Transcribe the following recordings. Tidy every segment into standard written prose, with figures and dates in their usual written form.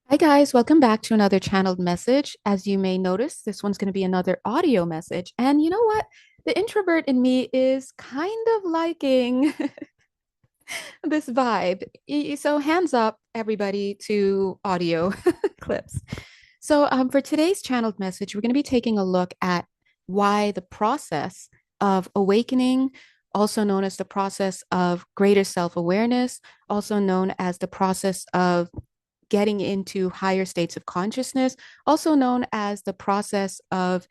Hi, guys. Welcome back to another channeled message. As you may notice, this one's going to be another audio message. And you know what? The introvert in me is kind of liking this vibe. So, hands up, everybody, to audio clips. So, for today's channeled message, we're going to be taking a look at why the process of awakening, also known as the process of greater self awareness, also known as the process of getting into higher states of consciousness, also known as the process of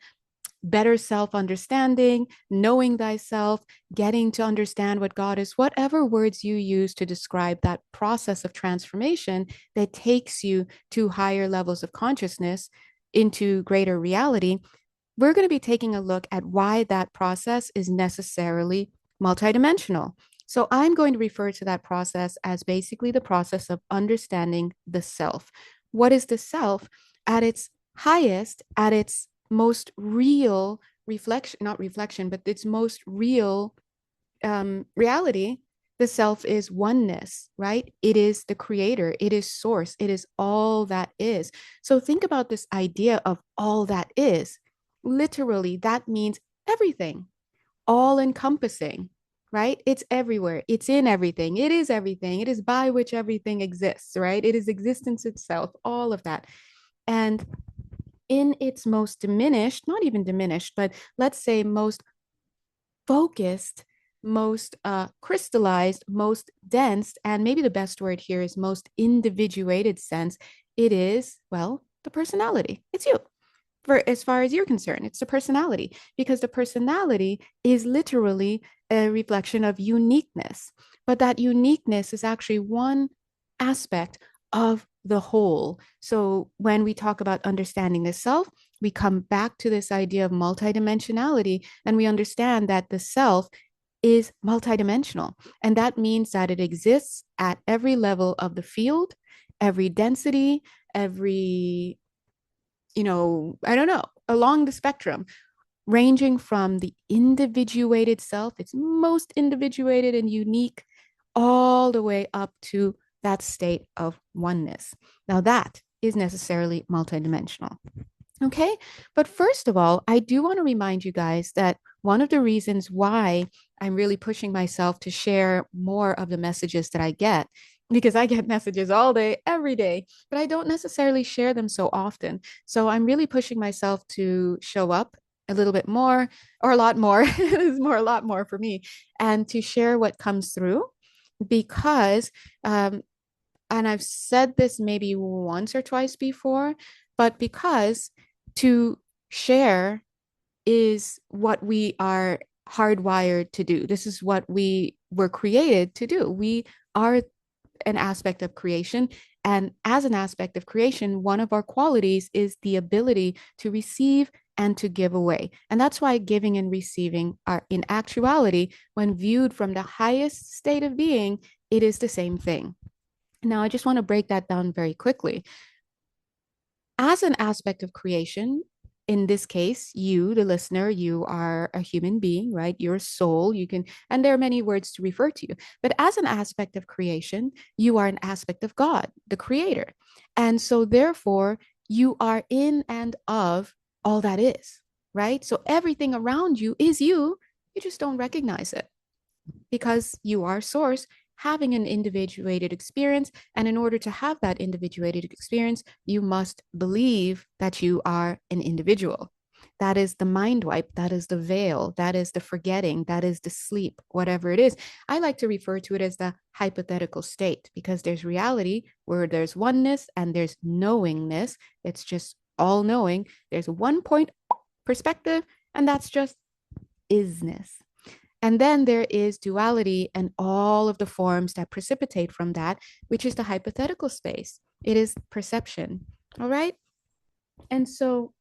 better self understanding, knowing thyself, getting to understand what God is, whatever words you use to describe that process of transformation that takes you to higher levels of consciousness into greater reality. We're going to be taking a look at why that process is necessarily multidimensional. So I'm going to refer to that process as basically the process of understanding the self. What is the self at its highest, at its most real reflection, not reflection, but its most real reality? The self is oneness, right? It is the creator, it is source, it is all that is. So think about this idea of all that is. Literally, that means everything, all encompassing, right? It's everywhere, it's in everything, it is by which everything exists, right? It is existence itself, all of that. And in its most diminished, not even diminished, but let's say most focused, most crystallized, most dense, and maybe the best word here is most individuated sense, it is, well, the personality. It's you. For as far as you're concerned, it's the personality, because the personality is literally a reflection of uniqueness. But that uniqueness is actually one aspect of the whole. So when we talk about understanding the self, we come back to this idea of multidimensionality, and we understand that the self is multidimensional. And that means that it exists at every level of the field, every density, every, I don't know, along the spectrum, ranging from the individuated self, its most individuated and unique, all the way up to that state of oneness. Now, that is necessarily multidimensional. Okay. But first of all, I do want to remind you guys that one of the reasons why I'm really pushing myself to share more of the messages that I get, because I get messages all day, every day, but I don't necessarily share them so often. So I'm really pushing myself to show up a little bit more, or a lot more. It's more, a lot more for me, and to share what comes through, because and I've said this maybe once or twice before, but because to share is what we are hardwired to do. This is what we were created to do. We are an aspect of creation. And as an aspect of creation, one of our qualities is the ability to receive and to give away. And that's why giving and receiving are, in actuality, when viewed from the highest state of being, it is the same thing. Now, I just want to break that down very quickly. As an aspect of creation, in this case, you, the listener, you are a human being, right? You're a soul. You can, and there are many words to refer to you. But as an aspect of creation, you are an aspect of God, the creator. And so, therefore, you are in and of all that is, right? So, everything around you is you. You just don't recognize it because you are source having an individuated experience. And in order to have that individuated experience, you must believe that you are an individual. That is the mind wipe. That is the veil. That is the forgetting. That is the sleep, whatever it is. I like to refer to it as the hypothetical state, because there's reality where there's oneness and there's knowingness. It's just all knowing. There's one point perspective, and that's just isness. And then there is duality and all of the forms that precipitate from that, which is the hypothetical space. It is perception. All right. And so,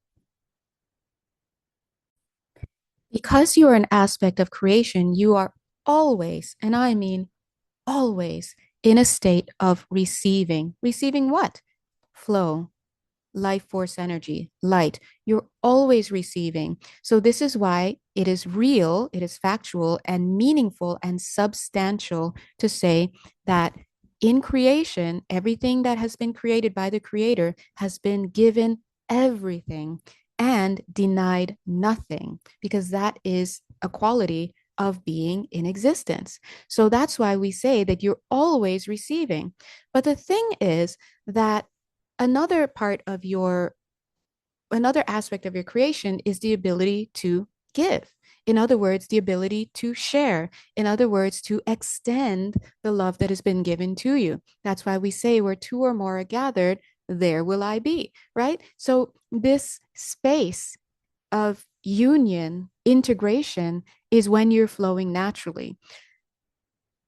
because you are an aspect of creation, you are always, and I mean always, in a state of receiving. Receiving what? Flow, life force energy, light. You're always receiving. So, this is why it is real, it is factual and meaningful and substantial to say that in creation, everything that has been created by the creator has been given everything and denied nothing, because that is a quality of being in existence. So that's why we say that you're always receiving. But the thing is that another part of your another aspect of your creation is the ability to give. In other words, the ability to share. In other words, to extend the love that has been given to you. That's why we say where two or more are gathered, there will I be, right? So this space of union, integration is when you're flowing naturally.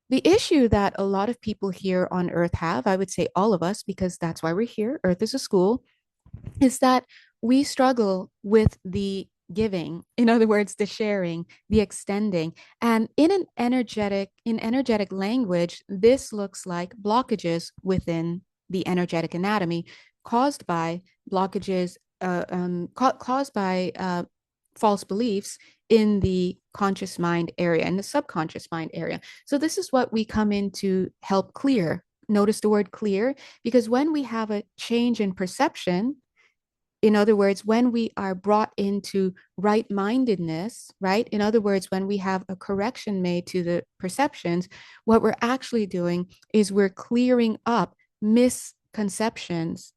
The issue that a lot of people here on earth have, I would say all of us, because that's why we're here, earth is a school, is that we struggle with the giving, in other words, the sharing, the extending. And in energetic language, this looks like blockages within the energetic anatomy caused by blockages, caused by false beliefs in the conscious mind area and the subconscious mind area. So this is what we come in to help clear. Notice the word clear, because when we have a change in perception, in other words, when we are brought into right mindedness, right? In other words, when we have a correction made to the perceptions, what we're actually doing is we're clearing up misconceptions.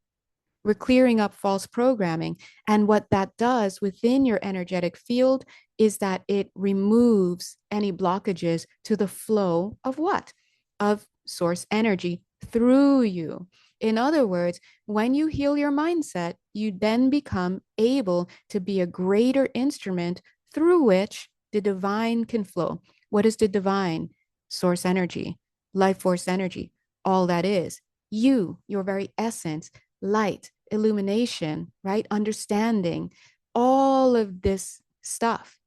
We're clearing up false programming. And what that does within your energetic field is that it removes any blockages to the flow of what? Of source energy through you. In other words, when you heal your mindset, you then become able to be a greater instrument through which the divine can flow. What is the divine? Source energy, life force energy, all that is. You, your very essence, light, illumination, right? Understanding, all of this stuff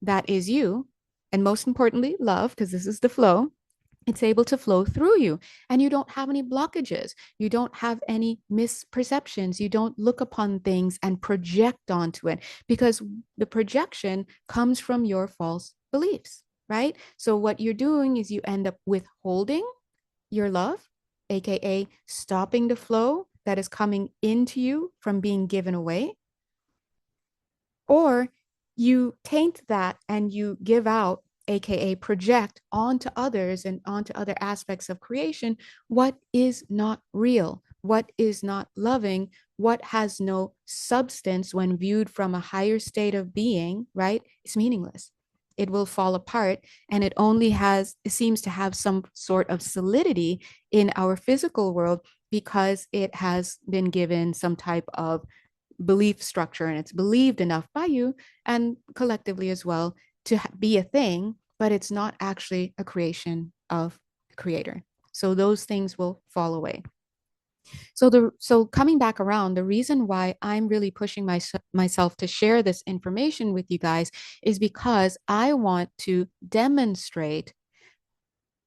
that is you. And most importantly, love, because this is the flow. It's able to flow through you, and you don't have any blockages. You don't have any misperceptions. You don't look upon things and project onto it, because the projection comes from your false beliefs, right? So, what you're doing is you end up withholding your love, AKA stopping the flow that is coming into you from being given away, or you taint that and you give out, aka project onto others and onto other aspects of creation, what is not real, what is not loving, what has no substance when viewed from a higher state of being, right? It's meaningless. It will fall apart, and it seems to have some sort of solidity in our physical world because it has been given some type of belief structure, and it's believed enough by you and collectively as well to be a thing, but it's not actually a creation of the creator. So those things will fall away. So coming back around, the reason why I'm really pushing myself to share this information with you guys is because I want to demonstrate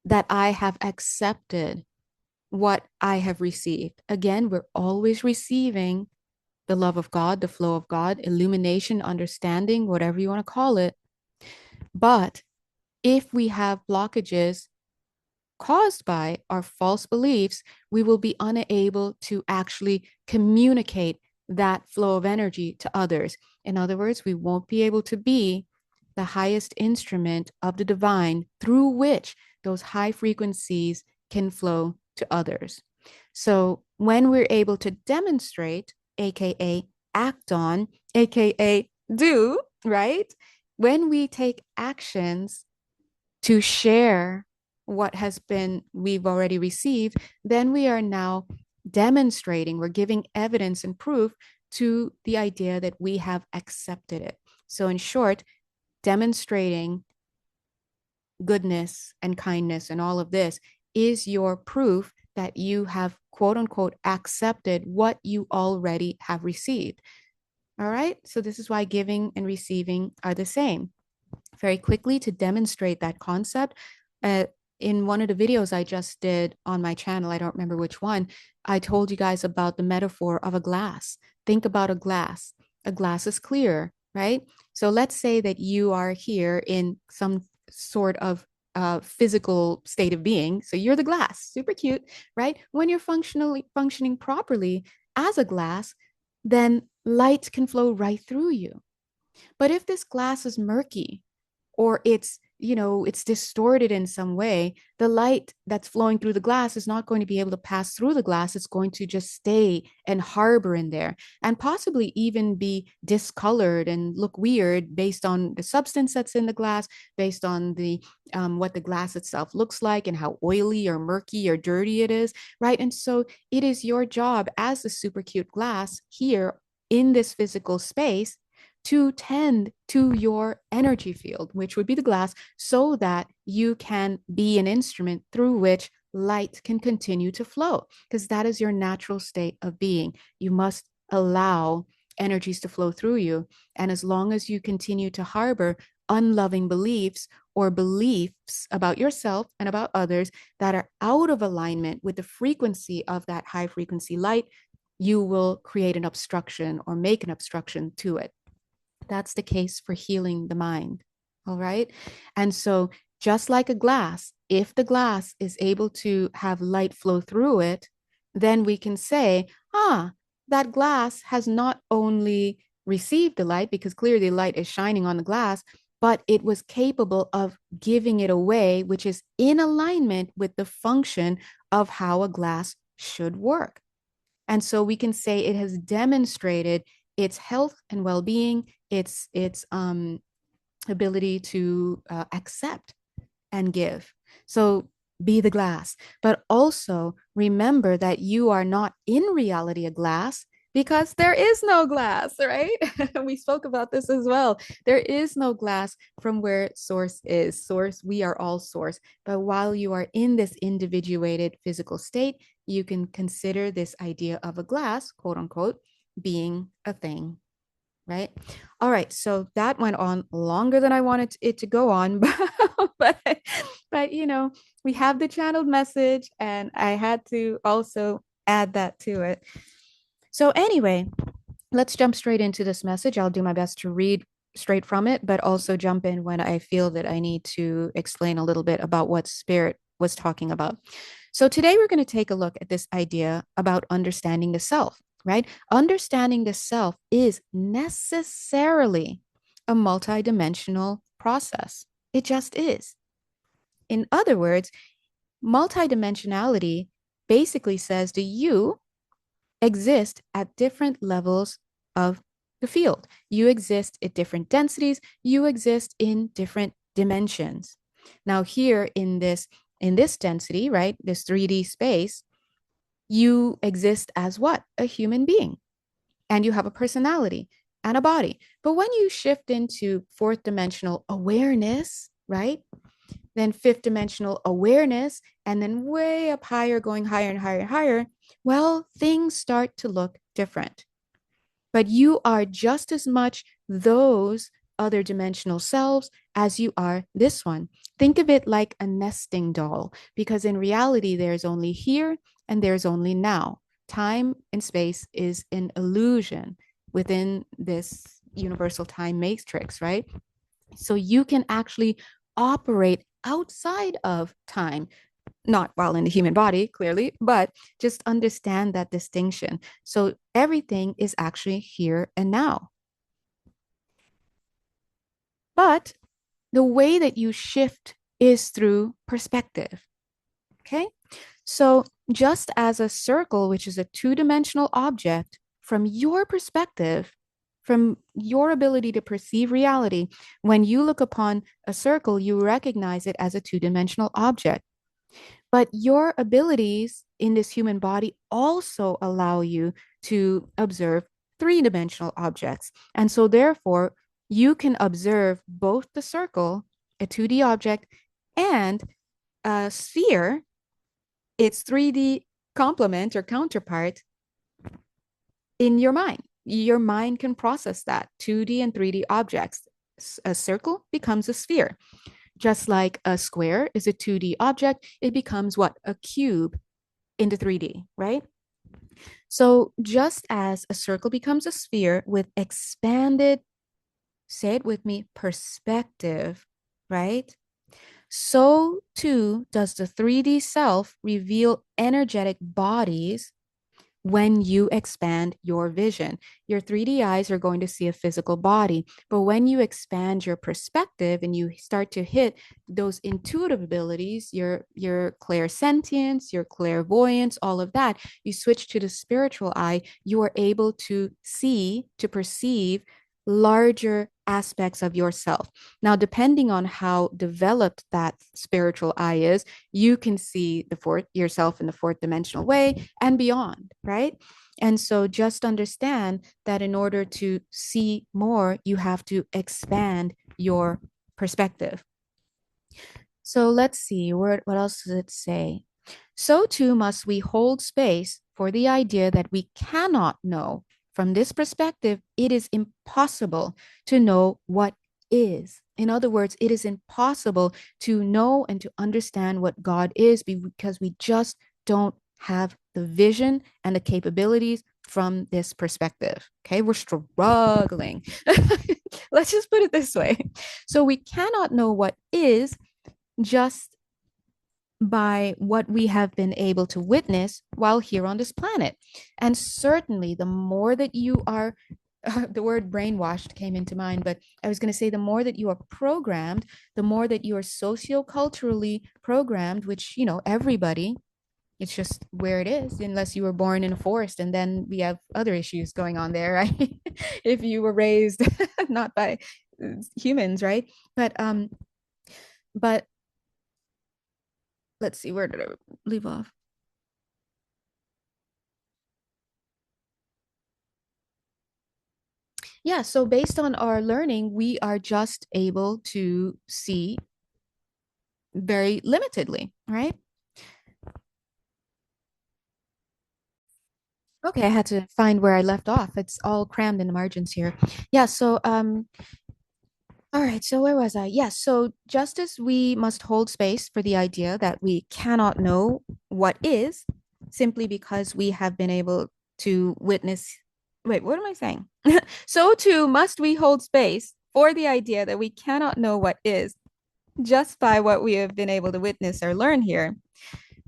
that I have accepted what I have received. Again, we're always receiving the love of God, the flow of God, illumination, understanding, whatever you want to call it. But if we have blockages caused by our false beliefs, we will be unable to actually communicate that flow of energy to others. In other words, we won't be able to be the highest instrument of the divine through which those high frequencies can flow to others. So when we're able to demonstrate, AKA act on, AKA do, right? When we take actions to share what has been we've already received, then we are now demonstrating, we're giving evidence and proof to the idea that we have accepted it. So in short, demonstrating goodness and kindness and all of this is your proof that you have quote unquote accepted what you already have received. All right. So this is why giving and receiving are the same. Very quickly to demonstrate that concept, in one of the videos I just did on my channel, I don't remember which one, I told you guys about the metaphor of a glass. Think about a glass. A glass is clear, right? So let's say that you are here in some sort of physical state of being. So you're the glass, super cute, right? When you're functioning properly as a glass, then light can flow right through you. But if this glass is murky, or it's distorted in some way, the light that's flowing through the glass is not going to be able to pass through the glass. It's going to just stay and harbor in there, and possibly even be discolored and look weird based on the substance that's in the glass, based on the what the glass itself looks like and how oily or murky or dirty it is, right? And so it is your job as a super cute glass here in this physical space to tend to your energy field, which would be the glass, so that you can be an instrument through which light can continue to flow, because that is your natural state of being. You must allow energies to flow through you. And as long as you continue to harbor unloving beliefs or beliefs about yourself and about others that are out of alignment with the frequency of that high frequency light, you will create an obstruction or make an obstruction to it. That's the case for healing the mind. All right. And so, just like a glass, if the glass is able to have light flow through it, then we can say, that glass has not only received the light, because clearly light is shining on the glass, but it was capable of giving it away, which is in alignment with the function of how a glass should work. And so we can say it has demonstrated its health and well-being, its ability to accept and give. So be the glass, but also remember that you are not in reality a glass, because there is no glass, right? We spoke about this as well. There is no glass from where source is. Source, we are all source. But while you are in this individuated physical state, you can consider this idea of a glass, quote unquote, being a thing, right? All right, so that went on longer than I wanted it to go on, but but we have the channeled message, and I had to also add that to it. So anyway, let's jump straight into this message. I'll do my best to read straight from it, but also jump in when I feel that I need to explain a little bit about what Spirit was talking about. So today we're going to take a look at this idea about understanding the self, right? Understanding the self is necessarily a multidimensional process. It just is. In other words, multidimensionality basically says that you exist at different levels of the field. You exist at different densities. You exist in different dimensions. Now, here in this density, right, this 3D space, you exist as what? A human being. And you have a personality and a body. But when you shift into fourth dimensional awareness, right? Then fifth dimensional awareness, and then way up higher, going higher and higher and higher, well, things start to look different. But you are just as much those other dimensional selves as you are this one. Think of it like a nesting doll, because in reality, there's only here and there's only now. Time and space is an illusion within this universal time matrix, right? So you can actually operate outside of time, not while in the human body, clearly, but just understand that distinction. So everything is actually here and now. But the way that you shift is through perspective. Okay. So just as a circle, which is a two-dimensional object, from your perspective, from your ability to perceive reality, when you look upon a circle, you recognize it as a two-dimensional object. But your abilities in this human body also allow you to observe three-dimensional objects. And so therefore, you can observe both the circle, a 2D object, and a sphere, its 3D complement or counterpart, in your mind. Your mind can process that 2D and 3D objects. A circle becomes a sphere. Just like a square is a 2D object, it becomes what? A cube into 3D, right? So just as a circle becomes a sphere with expanded, say it with me, perspective, right? So too does the 3D self reveal energetic bodies when you expand your vision. Your 3D eyes are going to see a physical body, but when you expand your perspective and you start to hit those intuitive abilities, your clairsentience, your clairvoyance, all of that, you switch to the spiritual eye, you are able to see, to perceive larger aspects of yourself. Now, depending on how developed that spiritual eye is, you can see the fourth yourself in the fourth dimensional way and beyond, right? And so just understand that in order to see more, you have to expand your perspective. So let's see, what else does it say? So too must we hold space for the idea that we cannot know. From this perspective, it is impossible to know what is. In other words, it is impossible to know and to understand what God is because we just don't have the vision and the capabilities from this perspective. Okay, we're struggling. Let's just put it this way. So we cannot know what is just by what we have been able to witness while here on this planet. And certainly, the more that you are, the word brainwashed came into mind, but I was going to say the more that you are programmed, the more that you are socioculturally programmed, which, everybody, it's just where it is, unless you were born in a forest. And then we have other issues going on there, right? If you were raised not by humans, right? But let's see, where did I leave off? Yeah, so based on our learning, we are just able to see very limitedly, right? Okay, I had to find where I left off. It's all crammed in the margins here. Yeah, so all right, so where was I? Yes, so just as we must hold space for the idea that we cannot know what is simply because we have been able to witness. Wait, what am I saying? So too must we hold space for the idea that we cannot know what is just by what we have been able to witness or learn here.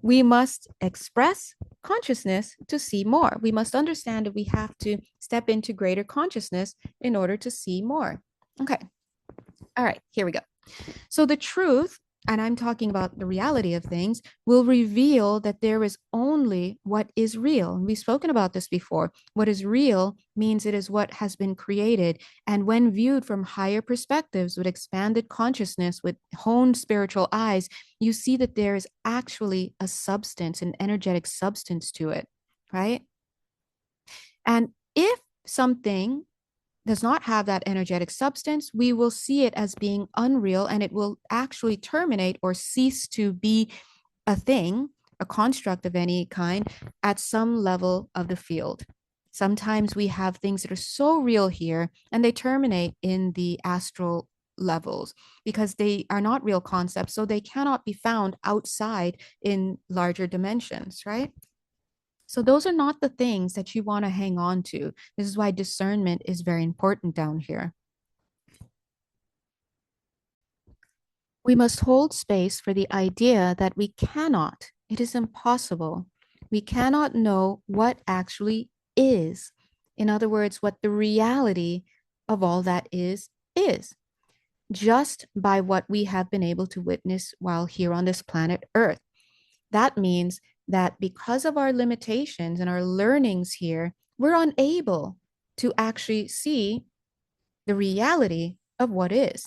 We must express consciousness to see more. We must understand that we have to step into greater consciousness in order to see more. Okay. All right, here we go. So the truth, and I'm talking about the reality of things, will reveal that there is only what is real. And we've spoken about this before. What is real means it is what has been created. And when viewed from higher perspectives with expanded consciousness, with honed spiritual eyes, you see that there is actually a substance, an energetic substance to it, right? And if something does not have that energetic substance, we will see it as being unreal and it will actually terminate or cease to be a thing, a construct of any kind, at some level of the field. Sometimes we have things that are so real here and they terminate in the astral levels because they are not real concepts, so they cannot be found outside in larger dimensions, right? So those are not the things that you want to hang on to. This is why discernment is very important down here. We must hold space for the idea that we cannot, it is impossible. We cannot know what actually is. In other words, what the reality of all that is just by what we have been able to witness while here on this planet Earth. That means that because of our limitations and our learnings here, we're unable to actually see the reality of what is.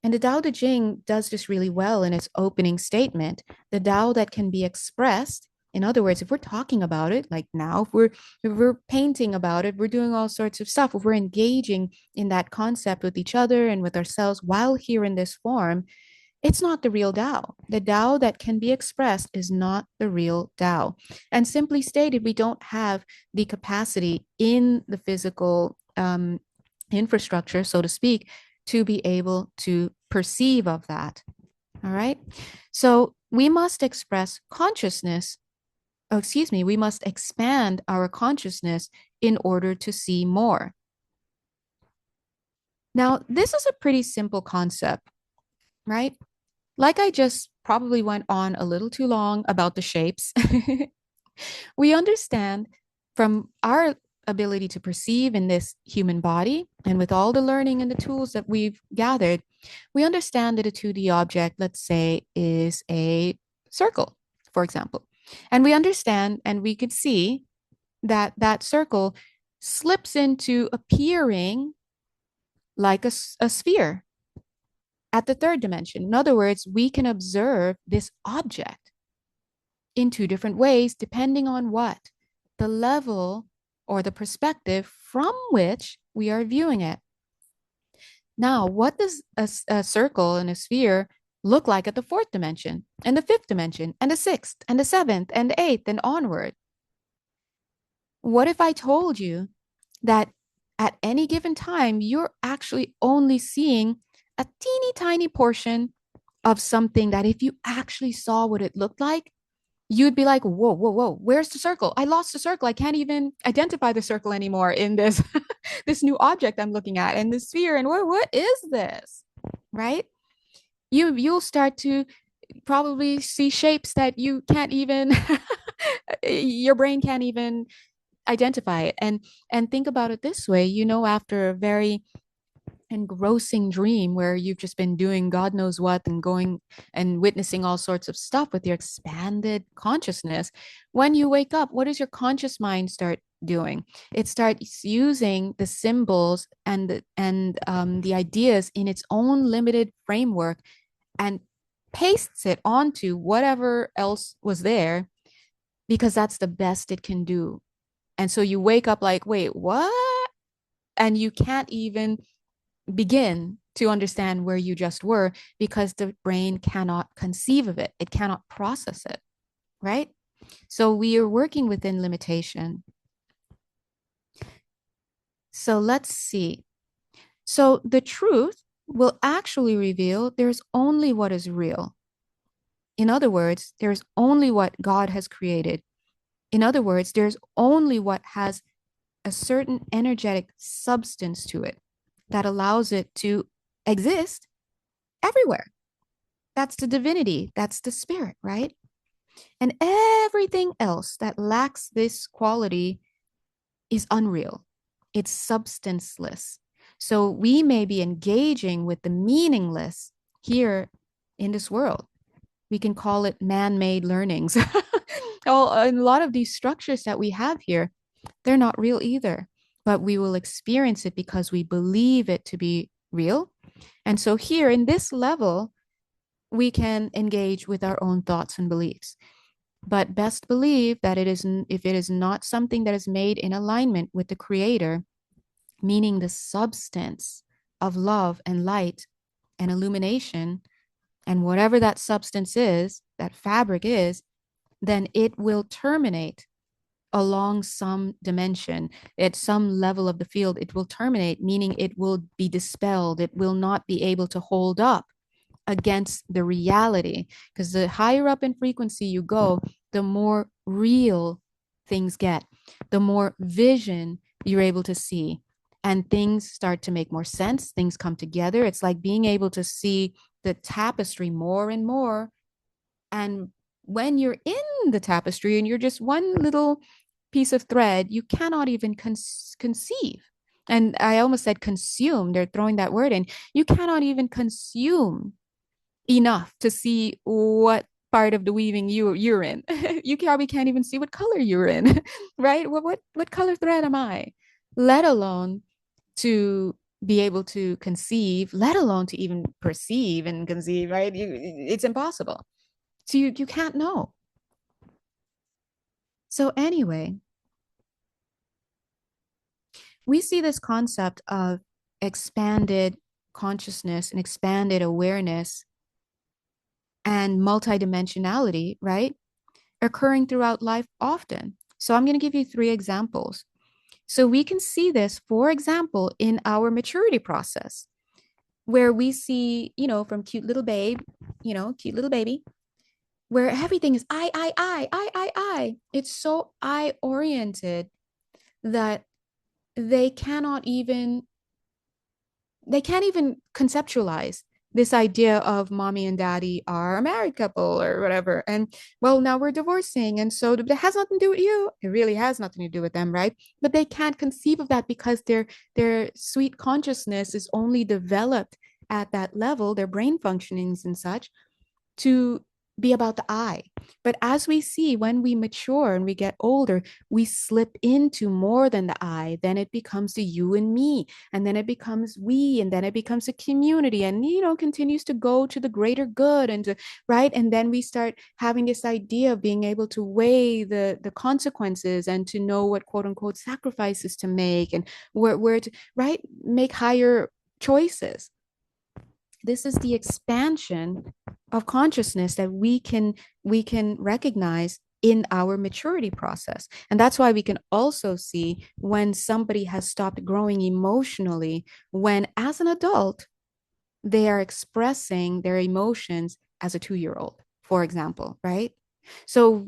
And the Tao Te Ching does this really well in its opening statement. The Tao that can be expressed, in other words, if we're talking about it, like now, if we're painting about it, we're doing all sorts of stuff. If we're engaging in that concept with each other and with ourselves while here in this form, it's not the real Tao. The Tao that can be expressed is not the real Tao. And simply stated, we don't have the capacity in the physical infrastructure, so to speak, to be able to perceive of that. All right. So we must express consciousness. Oh, excuse me. We must expand our consciousness in order to see more. Now, this is a pretty simple concept, right? Like I just probably went on a little too long about the shapes, we understand from our ability to perceive in this human body and with all the learning and the tools that we've gathered, we understand that a 2D object, let's say, is a circle, for example. And we understand and we could see that that circle slips into appearing like a sphere at the third dimension. In other words, we can observe this object in two different ways, depending on what? The level or the perspective from which we are viewing it. Now, what does a circle and a sphere look like at the fourth dimension, and the fifth dimension, and the sixth, and the seventh, and the eighth, and onward? What if I told you that at any given time, you're actually only seeing a teeny tiny portion of something that if you actually saw what it looked like, you'd be like, whoa, whoa, whoa, where's the circle? I lost the circle. I can't even identify the circle anymore in this this new object I'm looking at and the sphere. And what is this? Right? You'll start to probably see shapes that you can't even your brain can't even identify it. And think about it this way, after a very engrossing dream where you've just been doing God knows what and going and witnessing all sorts of stuff with your expanded consciousness. When you wake up, what does your conscious mind start doing? It starts using the symbols and the ideas in its own limited framework and pastes it onto whatever else was there because that's the best it can do. And so you wake up like, wait, what? And you can't even begin to understand where you just were because the brain cannot conceive of it. It cannot process it, right? So we are working within limitation. So let's see. So the truth will actually reveal there's only what is real. In other words, there's only what God has created. In other words, there's only what has a certain energetic substance to it that allows it to exist everywhere. That's the divinity, that's the spirit, right? And everything else that lacks this quality is unreal, it's substanceless. So we may be engaging with the meaningless here in this world. We can call it man made learnings. Oh, a lot of these structures that we have here, they're not real either, but we will experience it because we believe it to be real. And so here in this level, we can engage with our own thoughts and beliefs. But best believe that if it is not something that is made in alignment with the creator, meaning the substance of love and light and illumination, and whatever that substance is, that fabric is, then it will terminate along some dimension. At some level of the field, it will terminate, meaning it will be dispelled. It will not be able to hold up against the reality. Because the higher up in frequency you go, the more real things get, the more vision you're able to see. And things start to make more sense. Things come together. It's like being able to see the tapestry more and more. And when you're in the tapestry and you're just one little piece of thread, you cannot even conceive. And I almost said consume. They're throwing that word in. You cannot even consume enough to see what part of the weaving you're in. You probably can't even see what color you're in, right? What color thread am I? Let alone to be able to conceive, let alone to even perceive and conceive, right? It's impossible. So you can't know. So anyway, we see this concept of expanded consciousness and expanded awareness and multidimensionality, right? Occurring throughout life often. So I'm going to give you 3 examples. So we can see this, for example, in our maturity process, where we see, from cute little babe, cute little baby, where everything is I. It's so I oriented that they can't even conceptualize this idea of mommy and daddy are a married couple or whatever. And well, now we're divorcing. And so it has nothing to do with you. It really has nothing to do with them, right? But they can't conceive of that because their sweet consciousness is only developed at that level, their brain functionings and such, to be about the I. But as we see, when we mature and we get older, we slip into more than the I. Then it becomes the you and me, and then it becomes we, and then it becomes a community, and continues to go to the greater good and to right. And then we start having this idea of being able to weigh the consequences and to know what quote unquote sacrifices to make and where to right make higher choices. This is the expansion of consciousness that we can recognize in our maturity process. And that's why we can also see when somebody has stopped growing emotionally, when as an adult they are expressing their emotions as a 2-year old, for example, right? So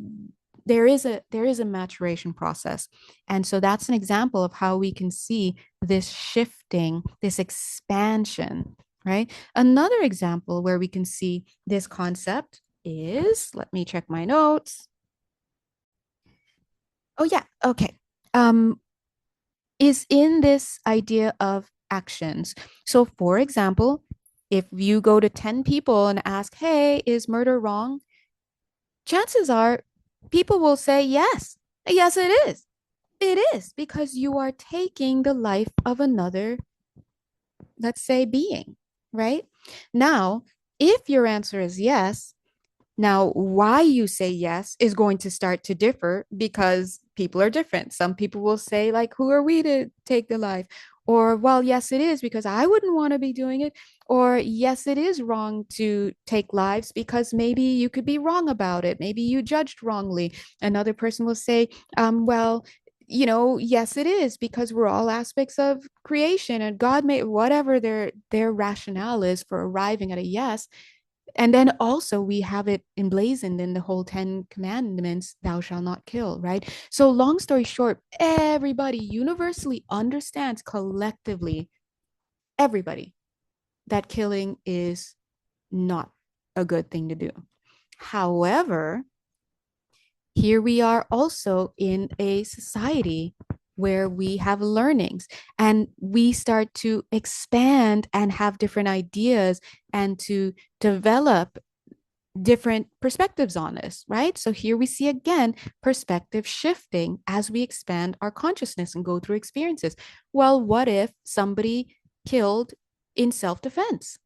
there is a maturation process. And so that's an example of how we can see this shifting, this expansion, right? Another example where we can see this concept is, let me check my notes. Oh yeah, okay. Um is in this idea of actions. So for example, if you go to 10 people and ask, "Hey, is murder wrong?" Chances are people will say yes. Yes, it is. It is because you are taking the life of another, let's say, being, right? Now, if your answer is yes, now why you say yes is going to start to differ because people are different. Some people will say, like, who are we to take the life? Or, well, yes, it is because I wouldn't want to be doing it. Or, yes, it is wrong to take lives because maybe you could be wrong about it. Maybe you judged wrongly. Another person will say, well, yes, it is because we're all aspects of creation and God made whatever their rationale is for arriving at a yes. And then also we have it emblazoned in the whole 10 commandments, thou shalt not kill, right? So long story short, everybody universally understands collectively, everybody, that killing is not a good thing to do. However, here we are also in a society where we have learnings and we start to expand and have different ideas and to develop different perspectives on this, right? So here we see again perspective shifting as we expand our consciousness and go through experiences. Well, what if somebody killed in self defense?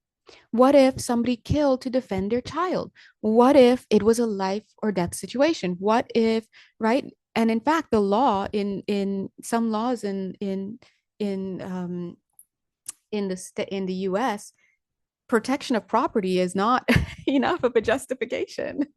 What if somebody killed to defend their child? What if it was a life or death situation? What if, right? And in fact, the law in some laws in in the US, protection of property is not enough of a justification.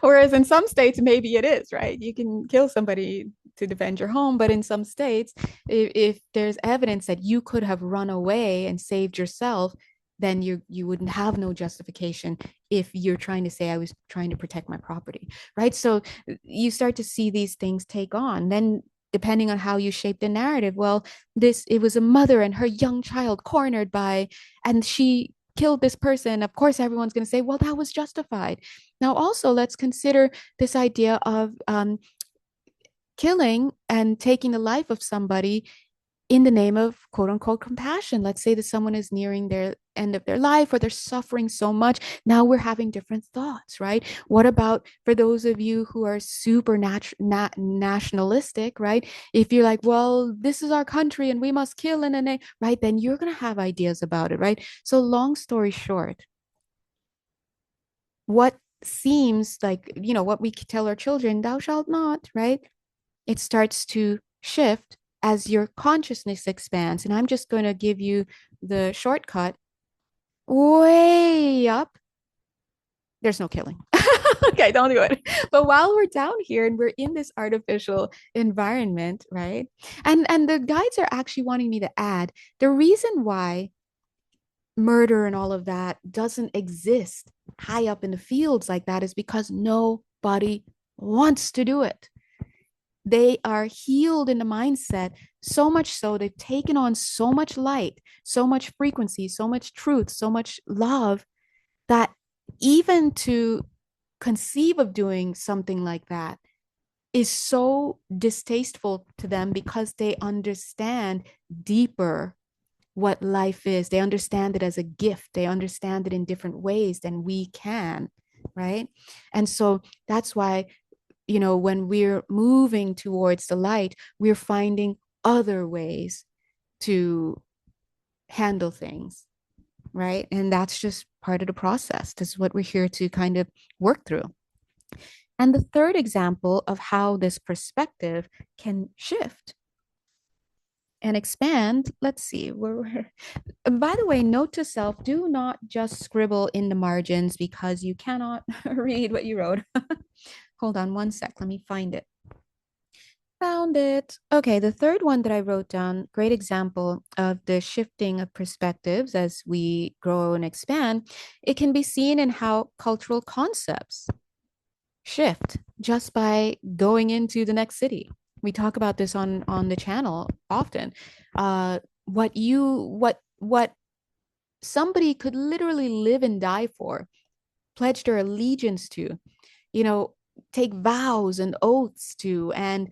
Whereas in some states, maybe it is, right? You can kill somebody to defend your home, but in some states, if there's evidence that you could have run away and saved yourself, then you wouldn't have no justification if you're trying to say I was trying to protect my property, right? So you start to see these things take on. Then depending on how you shape the narrative, well, this it was a mother and her young child cornered by, and she killed this person. Of course, everyone's going to say, well, that was justified. Now, also, let's consider this idea of killing and taking the life of somebody in the name of quote unquote compassion. Let's say that someone is nearing their end of their life or they're suffering so much. Now we're having different thoughts, right? What about for those of you who are super nationalistic, right? If you're like, well, this is our country and we must kill in a name, right? Then you're going to have ideas about it, right? So, long story short, what seems like, what we tell our children, thou shalt not, right? It starts to shift as your consciousness expands. And I'm just going to give you the shortcut. Way up, there's no killing. Okay, don't do it. But while we're down here and we're in this artificial environment, right? And the guides are actually wanting me to add the reason why murder and all of that doesn't exist high up in the fields like that is because nobody wants to do it. They are healed in the mindset, so much so they've taken on so much light, so much frequency, so much truth, so much love, that even to conceive of doing something like that is so distasteful to them, because they understand deeper what life is. They understand it as a gift. They understand it in different ways than we can, right? And so that's why, when we're moving towards the light, we're finding other ways to handle things, right? And that's just part of the process. This is what we're here to kind of work through. And the third example of how this perspective can shift and expand, let's see, by the way, note to self, do not just scribble in the margins because you cannot read what you wrote. Hold on one sec, let me find it. Found it. Okay, the third one that I wrote down, great example of the shifting of perspectives as we grow and expand. It can be seen in how cultural concepts shift just by going into the next city. We talk about this on the channel often. What somebody could literally live and die for, pledge their allegiance to, you know, take vows and oaths to, and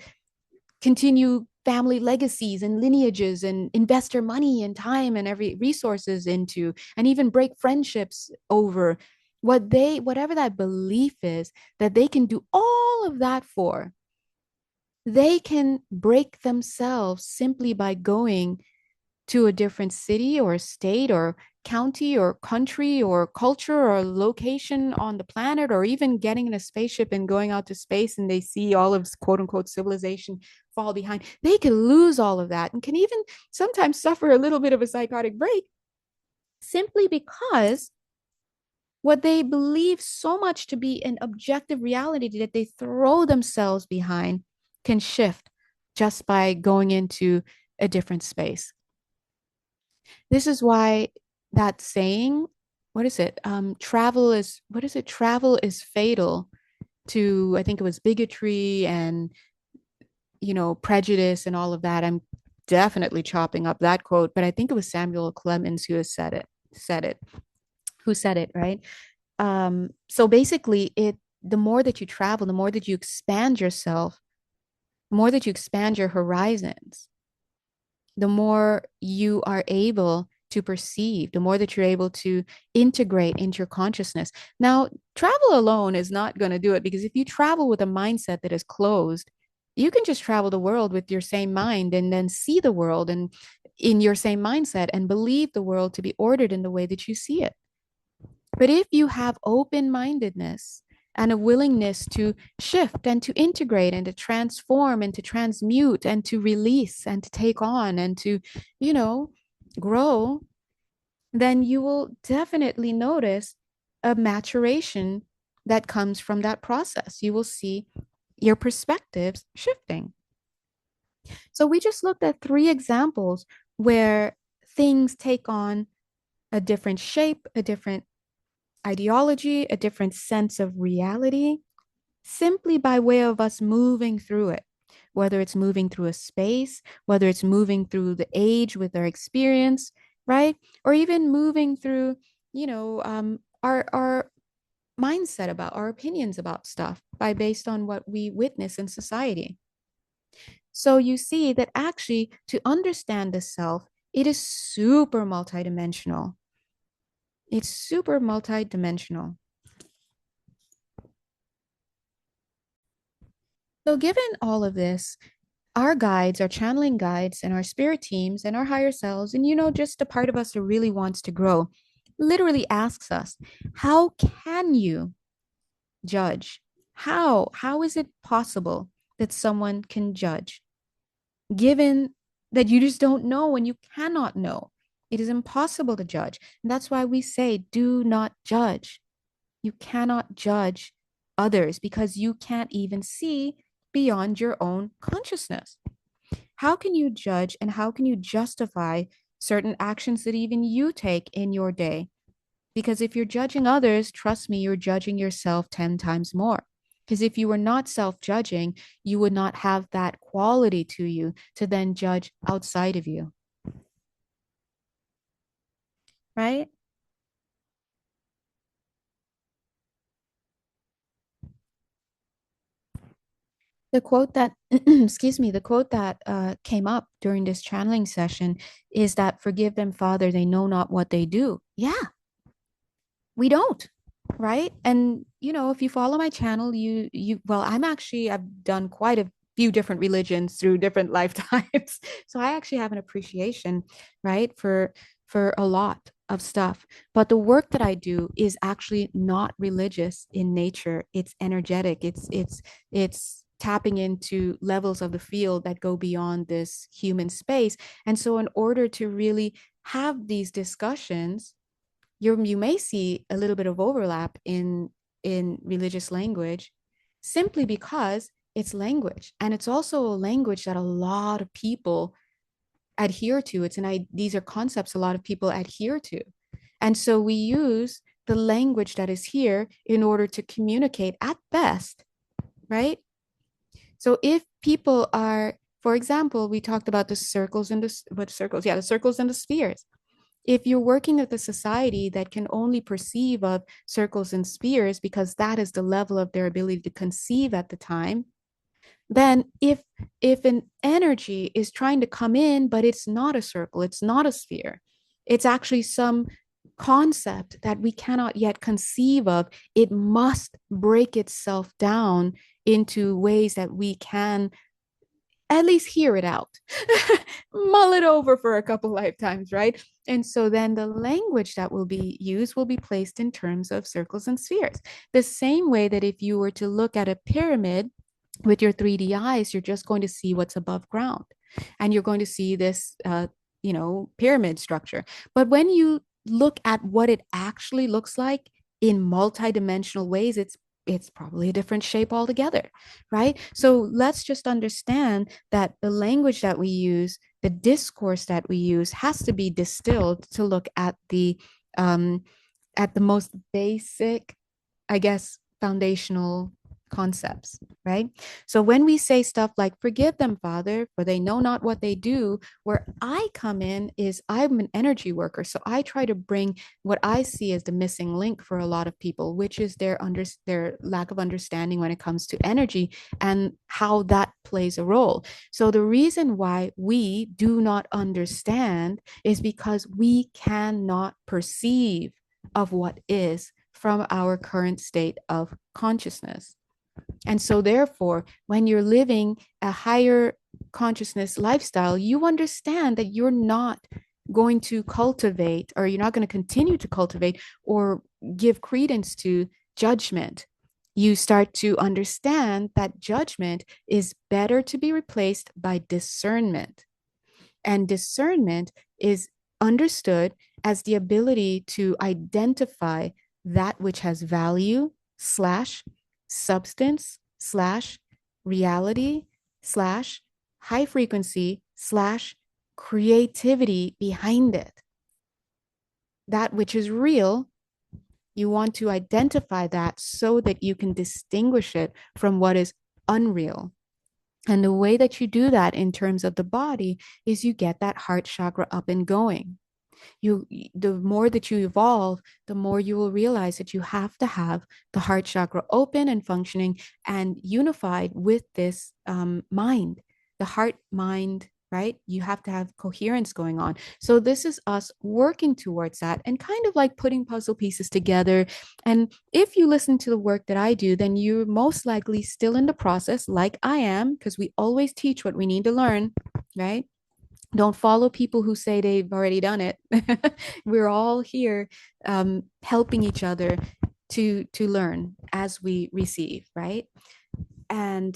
continue family legacies and lineages, and invest their money and time and every resources into, and even break friendships over whatever that belief is, that they can do all of that for. They can break themselves simply by going to a different city or state or county or country or culture or location on the planet, or even getting in a spaceship and going out to space, and they see all of quote unquote civilization fall behind. They can lose all of that and can even sometimes suffer a little bit of a psychotic break, simply because what they believe so much to be an objective reality that they throw themselves behind can shift just by going into a different space. This is why that saying, what is it? Travel is, what is it? Travel is fatal to, I think it was bigotry and, prejudice and all of that. I'm definitely chopping up that quote, but I think it was Samuel Clemens who has who said it, right? So basically the more that you travel, the more that you expand yourself, the more that you expand your horizons, the more you are able to perceive, the more that you're able to integrate into your consciousness. Now, travel alone is not going to do it, because if you travel with a mindset that is closed, you can just travel the world with your same mind and then see the world and in your same mindset and believe the world to be ordered in the way that you see it. But if you have open mindedness and a willingness to shift and to integrate and to transform and to transmute and to release and to take on and to, you know, grow, then you will definitely notice a maturation that comes from that process. You will see your perspectives shifting. So we just looked at three examples where things take on a different shape, a different ideology, a different sense of reality, simply by way of us moving through it, whether it's moving through a space, whether it's moving through the age with our experience, right? Or even moving through, our mindset about our opinions about stuff by based on what we witness in society. So you see that actually to understand the self, it is super multidimensional. It's super multidimensional. So, given all of this, our guides, our channeling guides, and our spirit teams, and our higher selves, and just the part of us that really wants to grow, literally asks us, how can you judge? How is it possible that someone can judge, given that you just don't know and you cannot know? It is impossible to judge. And that's why we say, do not judge. You cannot judge others because you can't even see beyond your own consciousness. How can you judge and how can you justify certain actions that even you take in your day? Because if you're judging others, trust me, you're judging yourself 10 times more. Because if you were not self-judging, you would not have that quality to you to then judge outside of you, right? The quote that, excuse me, the quote that came up during this channeling session is that forgive them, Father, they know not what they do. Yeah, we don't, right? And if you follow my channel, well, I've done quite a few different religions through different lifetimes. So I actually have an appreciation, right, for a lot of stuff. But the work that I do is actually not religious in nature. It's energetic. It's tapping into levels of the field that go beyond this human space. And so in order to really have these discussions, you may see a little bit of overlap in religious language simply because it's language, and it's also a language that a lot of people adhere to. These are concepts a lot of people adhere to, and so we use the language that is here in order to communicate at best, right? So if people are, for example, we talked about the circles and the circles and the spheres. If you're working with a society that can only perceive of circles and spheres because that is the level of their ability to conceive at the time, then if an energy is trying to come in, but it's not a circle, it's not a sphere, it's actually some concept that we cannot yet conceive of, it must break itself down into ways that we can at least hear it out, mull it over for a couple lifetimes, right? And so then the language that will be used will be placed in terms of circles and spheres. The same way that if you were to look at a pyramid with your 3D eyes, you're just going to see what's above ground. And you're going to see this, pyramid structure. But when you look at what it actually looks like in multidimensional ways, it's probably a different shape altogether, right? So let's just understand that the language that we use, the discourse that we use, has to be distilled to look um, at the most basic, I guess, foundational concepts, right? So when we say stuff like, forgive them, Father, for they know not what they do, where I come in is I'm an energy worker. So I try to bring what I see as the missing link for a lot of people, which is their lack of understanding when it comes to energy and how that plays a role. So the reason why we do not understand is because we cannot perceive of what is from our current state of consciousness. And so, therefore, when you're living a higher consciousness lifestyle, you understand that you're not going to cultivate, or you're not going to continue to cultivate or give credence to judgment. You start to understand that judgment is better to be replaced by discernment. And discernment is understood as the ability to identify that which has value slash substance slash reality slash high frequency slash creativity behind it. That which is real, you want to identify that so that you can distinguish it from what is unreal. And the way that you do that in terms of the body is you get that heart chakra up and going. The more that you evolve, the more you will realize that you have to have the heart chakra open and functioning and unified with this mind, the heart mind, right? You have to have coherence going on. So this is us working towards that and kind of like putting puzzle pieces together. And if you listen to the work that I do, then you're most likely still in the process, like I am, because we always teach what we need to learn, right? Don't follow people who say they've already done it. We're all here helping each other to learn as we receive, right? And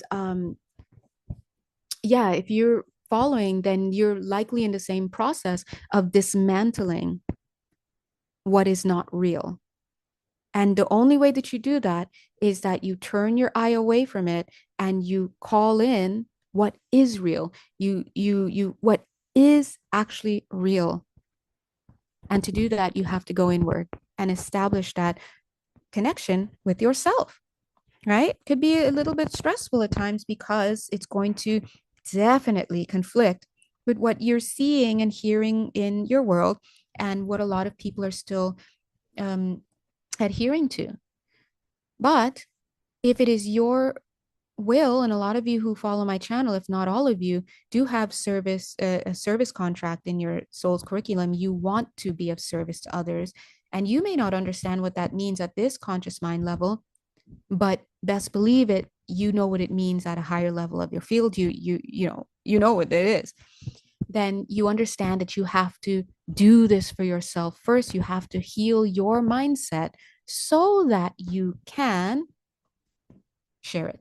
yeah, if you're following, then you're likely in the same process of dismantling what is not real. And the only way that you do that is that you turn your eye away from it and you call in what is real. What is actually real. And to do that, you have to go inward and establish that connection with yourself. right? Could be a little bit stressful at times because it's going to definitely conflict with what you're seeing and hearing in your world and what a lot of people are still um, adhering to. But if it is your will, and a lot of you who follow my channel, if not all of you, do have a service contract in your soul's curriculum, you want to be of service to others. And you may not understand what that means at this conscious mind level, but best believe it, you know what it means at a higher level of your field. You know what it is. Then you understand that you have to do this for yourself first. You have to heal your mindset so that you can share it.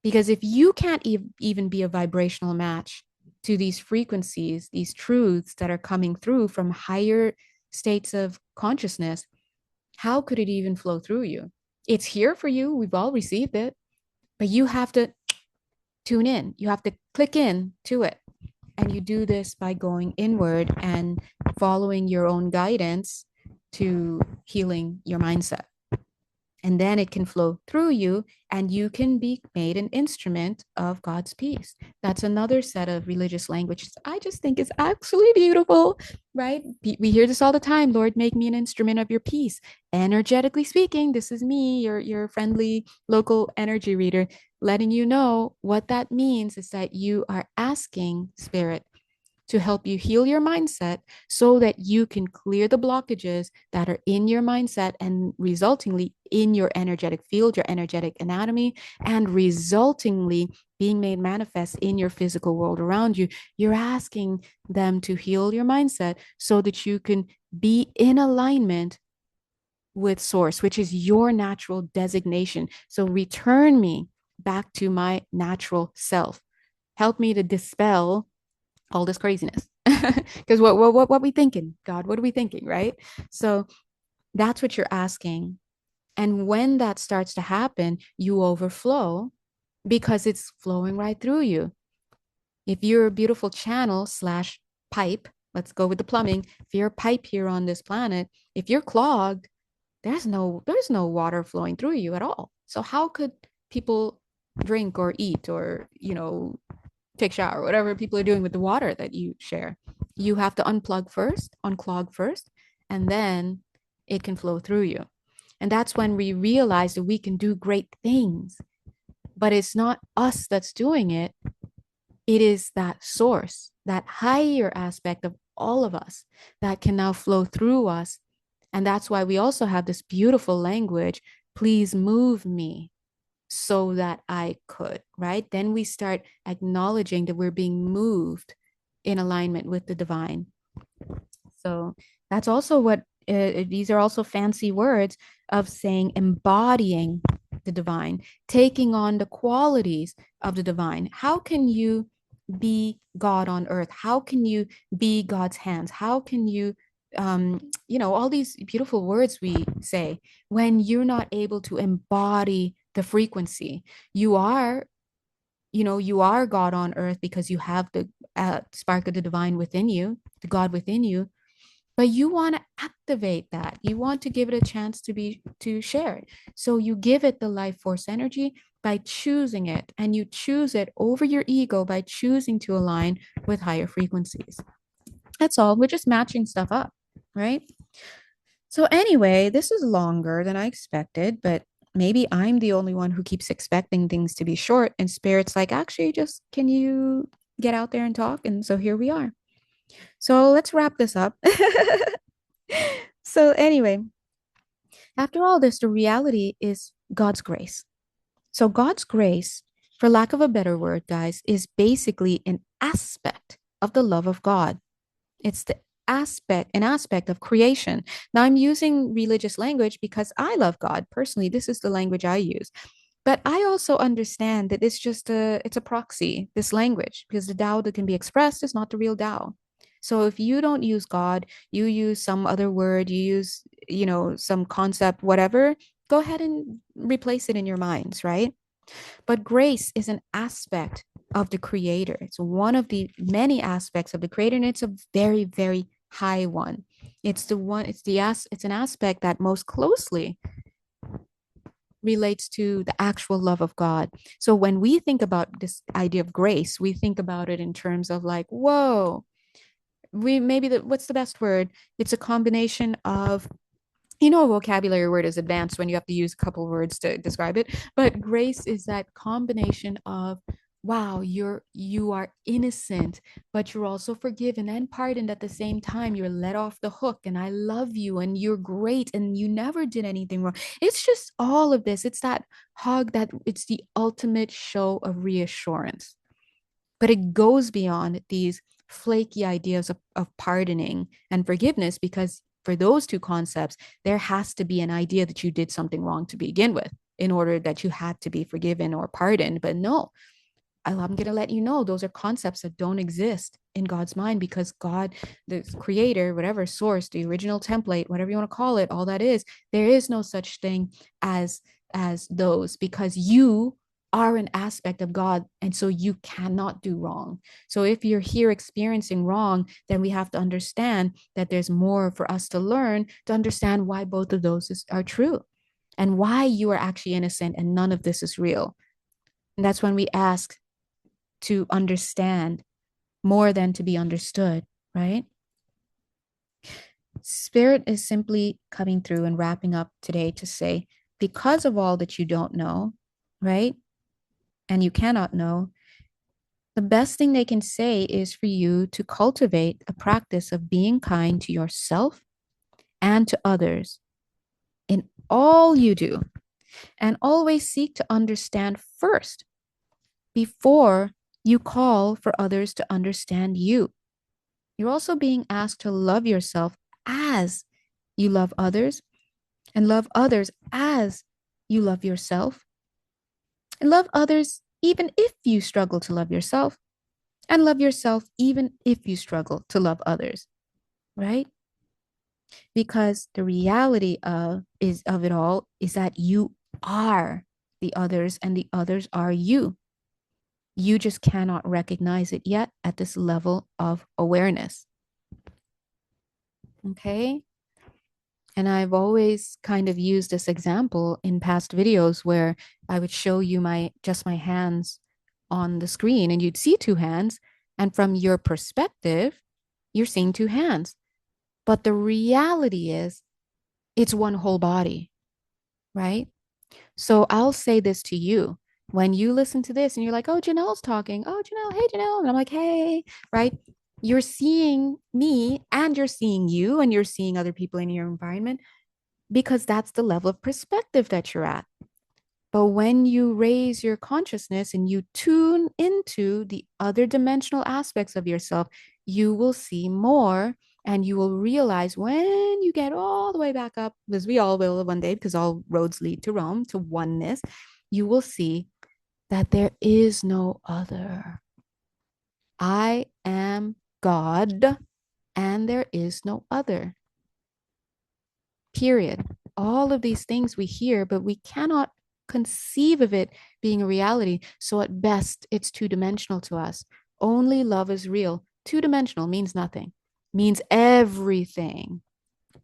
Because if you can't even be a vibrational match to these frequencies, these truths that are coming through from higher states of consciousness, how could it even flow through you? It's here for you. We've all received it, but you have to tune in. You have to click in to it. And you do this by going inward and following your own guidance to healing your mindset. And then it can flow through you and you can be made an instrument of God's peace. That's another set of religious languages I just think is absolutely beautiful, right? We hear this all the time. Lord, make me an instrument of your peace. Energetically speaking, this is me, your friendly local energy reader, letting you know what that means is that you are asking spirit to help you heal your mindset so that you can clear the blockages that are in your mindset and resultingly in your energetic field, your energetic anatomy, and resultingly being made manifest in your physical world around you. You're asking them to heal your mindset so that you can be in alignment with source, which is your natural designation. So return me back to my natural self. Help me to dispel all this craziness. Because what we thinking, God? What are we thinking, right? So that's what you're asking. And when that starts to happen, you overflow because it's flowing right through you. If you're a beautiful channel slash pipe, let's go with the plumbing. If you're a pipe here on this planet, if you're clogged, there's no water flowing through you at all. So how could people drink or eat or take shower, whatever people are doing with the water that you share? You have to unplug first, unclog first, and then it can flow through you. And that's when we realize that we can do great things, but it's not us that's doing it. It is that source, that higher aspect of all of us that can now flow through us. And that's why we also have this beautiful language, please move me so that I could, right? Then we start acknowledging that we're being moved in alignment with the divine. So that's also what these are also fancy words of saying embodying the divine, taking on the qualities of the divine. How can you be God on earth? How can you be God's hands? How can you, all these beautiful words we say when you're not able to embody the frequency? You are God on earth because you have the spark of the divine within you, the God within you, but you want to activate that. You want to give it a chance to share it. So you give it the life force energy by choosing it, and you choose it over your ego by choosing to align with higher frequencies. That's all. We're just matching stuff up, right? So anyway, this is longer than I expected, but maybe I'm the only one who keeps expecting things to be short, and spirit's like, actually, just can you get out there and talk? And so here we are. So let's wrap this up. So anyway, after all this, the reality is God's grace. So God's grace, for lack of a better word, guys, is basically an aspect of the love of God. It's an aspect of creation. Now I'm using religious language because I love God personally. This is the language I use. But I also understand that it's a proxy, this language, because the Tao that can be expressed is not the real Tao. So if you don't use God, you use some other word, you use, some concept, whatever, go ahead and replace it in your minds, right? But grace is an aspect of the creator. It's one of the many aspects of the creator, and it's a very, very high one. It's an aspect that most closely relates to the actual love of God. So when we think about this idea of grace, we think about it in terms of like, whoa, we maybe what's the best word? It's a combination of, a vocabulary word is advanced when you have to use a couple words to describe it, but grace is that combination of, wow, you are innocent, but you're also forgiven and pardoned at the same time. You're let off the hook, and I love you, and you're great, and you never did anything wrong. It's just all of this. It's that hug, that it's the ultimate show of reassurance. But it goes beyond these flaky ideas of pardoning and forgiveness, because for those two concepts, there has to be an idea that you did something wrong to begin with in order that you had to be forgiven or pardoned. But no, I'm going to let you know those are concepts that don't exist in God's mind, because God, the creator, whatever source, the original template, whatever you want to call it, all that is, there is no such thing as those, because you are an aspect of God, and so you cannot do wrong. So if you're here experiencing wrong, then we have to understand that there's more for us to learn to understand why both of those are true, and why you are actually innocent and none of this is real. And that's when we ask to understand more than to be understood, right? Spirit is simply coming through and wrapping up today to say, because of all that you don't know, right? And you cannot know, the best thing they can say is for you to cultivate a practice of being kind to yourself and to others in all you do, and always seek to understand first before you call for others to understand you. You're also being asked to love yourself as you love others, and love others as you love yourself, and love others even if you struggle to love yourself, and love yourself even if you struggle to love others, right? Because the reality of it all is that you are the others and the others are you. You just cannot recognize it yet at this level of awareness. Okay? And I've always kind of used this example in past videos where I would show you my hands on the screen, and you'd see two hands, and from your perspective, you're seeing two hands. But the reality is it's one whole body, right? So I'll say this to you. When you listen to this and you're like, oh, Janelle's talking. Oh, Janelle, hey, Janelle. And I'm like, hey, right? You're seeing me and you're seeing you and you're seeing other people in your environment, because that's the level of perspective that you're at. But when you raise your consciousness and you tune into the other dimensional aspects of yourself, you will see more, and you will realize when you get all the way back up, because we all will one day, because all roads lead to Rome, to oneness, you will see that there is no other. I am God, and there is no other. Period. All of these things we hear, but we cannot conceive of it being a reality. So at best, it's two-dimensional to us. Only love is real. Two-dimensional means nothing, means everything.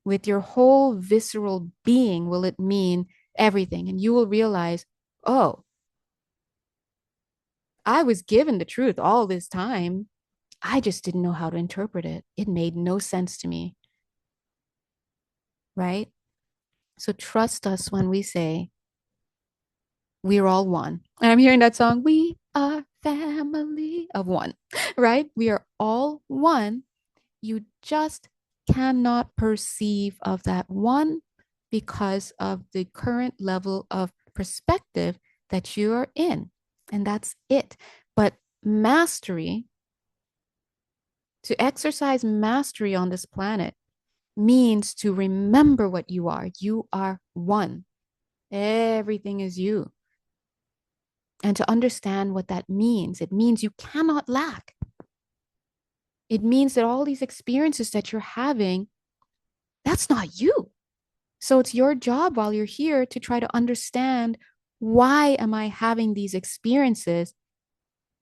With your whole visceral being will it mean everything. And you will realize, oh, I was given the truth all this time. I just didn't know how to interpret it. It made no sense to me. Right? So trust us when we say we're all one. And I'm hearing that song, we are family of one, right? We are all one. You just cannot perceive of that one because of the current level of perspective that you are in. And that's it. But mastery, to exercise mastery on this planet, means to remember what you are. You are one. Everything is you. And to understand what that means, it means you cannot lack. It means that all these experiences that you're having, that's not you. So it's your job while you're here to try to understand, why am I having these experiences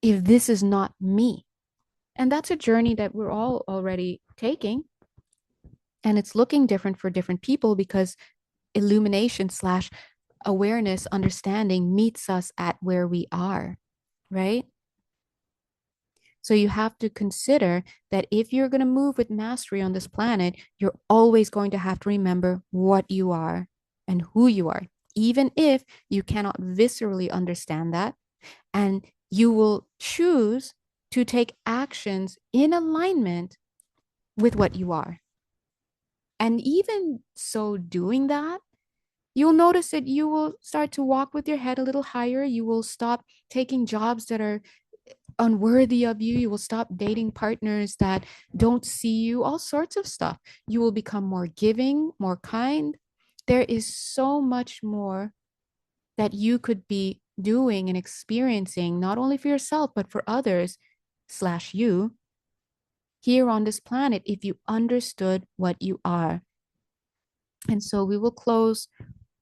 if this is not me? And that's a journey that we're all already taking. And it's looking different for different people, because illumination slash awareness, understanding meets us at where we are, right? So you have to consider that if you're going to move with mastery on this planet, you're always going to have to remember what you are and who you are, even if you cannot viscerally understand that. And you will choose to take actions in alignment with what you are. And even so, doing that, you'll notice that you will start to walk with your head a little higher. You will stop taking jobs that are unworthy of you. You will stop dating partners that don't see you, all sorts of stuff. You will become more giving, more kind. There is so much more that you could be doing and experiencing, not only for yourself, but for others, slash you, here on this planet, if you understood what you are. And so we will close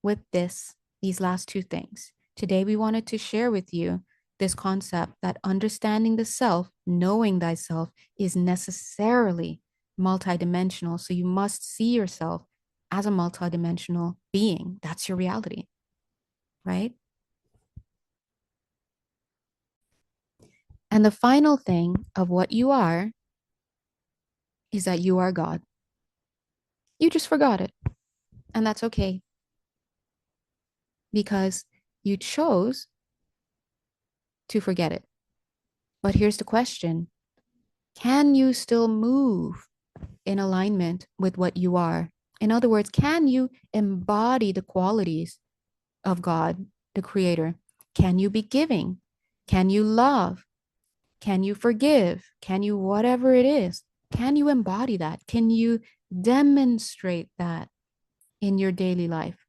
with these last two things. Today, we wanted to share with you this concept that understanding the self, knowing thyself, is necessarily multidimensional. So you must see yourself as a multidimensional being. That's your reality, right? And the final thing of what you are is that you are God. You just forgot it. And that's okay because you chose to forget it. But here's the question: can you still move in alignment with what you are? In other words, can you embody the qualities of God, the Creator? Can you be giving? Can you love? Can you forgive? Can you whatever it is? Can you embody that? Can you demonstrate that in your daily life?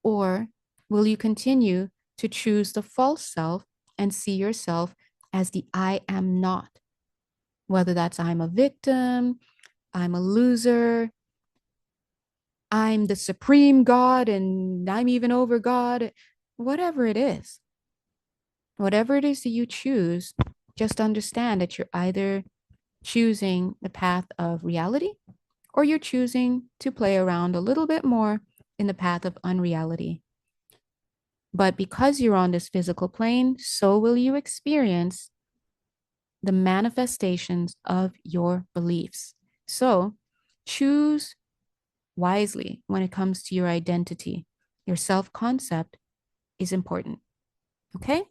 Or will you continue to choose the false self and see yourself as the I am not? Whether that's I'm a victim, I'm a loser, I'm the supreme God and I'm even over God, whatever it is. Whatever it is that you choose, just understand that you're either choosing the path of reality or you're choosing to play around a little bit more in the path of unreality. But because you're on this physical plane, so will you experience the manifestations of your beliefs. So choose wisely when it comes to your identity. Your self concept is important. Okay.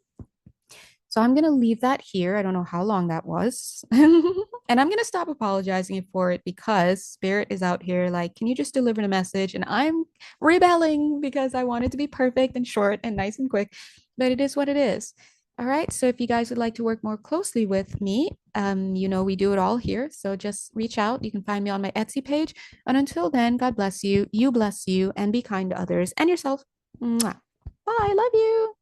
So I'm going to leave that here. I don't know how long that was. And I'm going to stop apologizing for it because Spirit is out here like, can you just deliver the message? And I'm rebelling because I want it to be perfect and short and nice and quick, but it is what it is. All right. So if you guys would like to work more closely with me, we do it all here. So just reach out. You can find me on my Etsy page. And until then, God bless you. You bless you and be kind to others and yourself. Mwah. Bye. Love you.